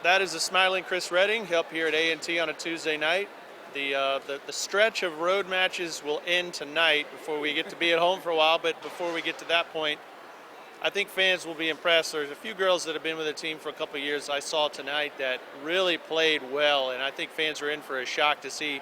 That is the smiling Chris Redding up here at A&T on a Tuesday night. The stretch of road matches will end tonight before we get to be at home for a while, but before we get to that point, I think fans will be impressed. There's a few girls that have been with the team for a couple of years I saw tonight that really played well, and I think fans are in for a shock to see,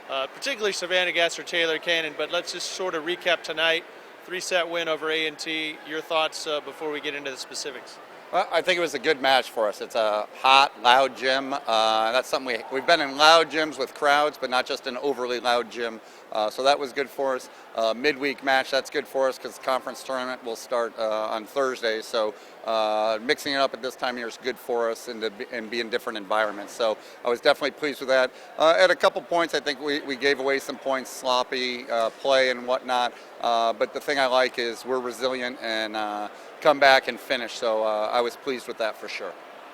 particularly Savannah Gasser, Taylor Cannon. But let's just sort of recap tonight. 3-set win over A&T. Your thoughts before we get into the specifics? Well, I think it was a good match for us. It's a hot, loud gym. That's something we've been in loud gyms with crowds, but not just an overly loud gym. So that was good for us. Midweek match, that's good for us because the conference tournament will start on Thursday. So mixing it up at this time of year is good for us and be in different environments. So I was definitely pleased with that. At a couple points, I think we gave away some points, sloppy play and whatnot. But the thing I like is we're resilient and come back and finish. So I was pleased with that for sure.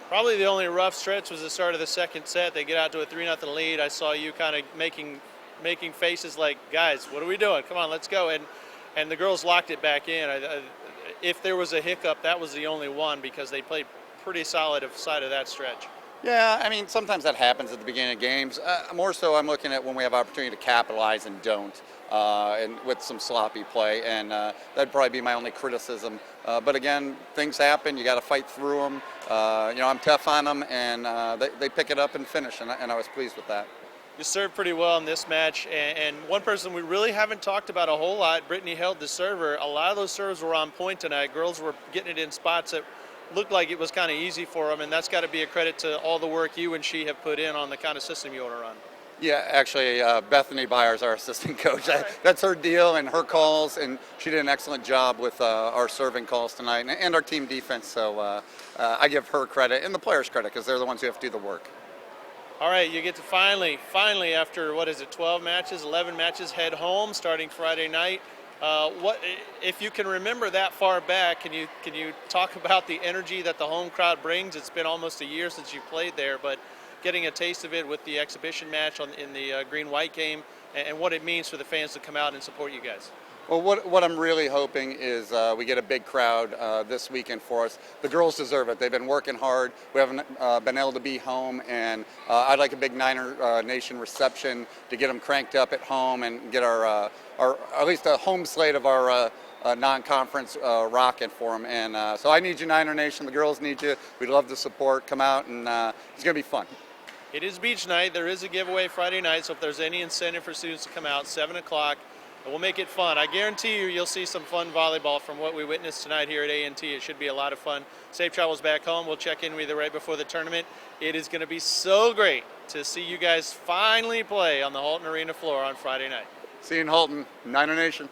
Probably the only rough stretch was the start of the second set. They get out to a 3-0 lead. I saw you kind of making faces like, guys, what are we doing? Come on, let's go. And the girls locked it back in. If there was a hiccup, that was the only one because they played pretty solid side of that stretch. Yeah, I mean, sometimes that happens at the beginning of games. More so, I'm looking at when we have opportunity to capitalize and don't, and with some sloppy play, and that'd probably be my only criticism. But again, things happen. You got to fight through them. I'm tough on them, and they pick it up and finish, and I was pleased with that. You served pretty well in this match, and one person we really haven't talked about a whole lot, Brittany Held, the server. A lot of those serves were on point tonight. Girls were getting it in spots that looked like it was kind of easy for them, and that's got to be a credit to all the work you and she have put in on the kind of system you want to run. Yeah, actually, Bethany Byers, our assistant coach, that's her deal and her calls, and she did an excellent job with our serving calls tonight and our team defense. So I give her credit and the players credit because they're the ones who have to do the work. All right, you get to finally, after 12 matches, 11 matches, head home starting Friday night. What if you can remember that far back? Can you talk about the energy that the home crowd brings? It's been almost a year since you played there, but getting a taste of it with the exhibition match in the green-white game, and what it means for the fans to come out and support you guys. Well, what I'm really hoping is we get a big crowd this weekend for us. The girls deserve it. They've been working hard. We haven't been able to be home, and I'd like a big Niner Nation reception to get them cranked up at home and get our at least a home slate of our non-conference rocking for them. And so I need you, Niner Nation. The girls need you. We'd love the support. Come out, and it's going to be fun. It is beach night. There is a giveaway Friday night, so if there's any incentive for students to come out, 7 o'clock. We'll make it fun. I guarantee you'll see some fun volleyball from what we witnessed tonight here at A&T. It should be a lot of fun. Safe travels back home. We'll check in with you right before the tournament. It is going to be so great to see you guys finally play on the Halton Arena floor on Friday night. See you in Halton, Niner Nation.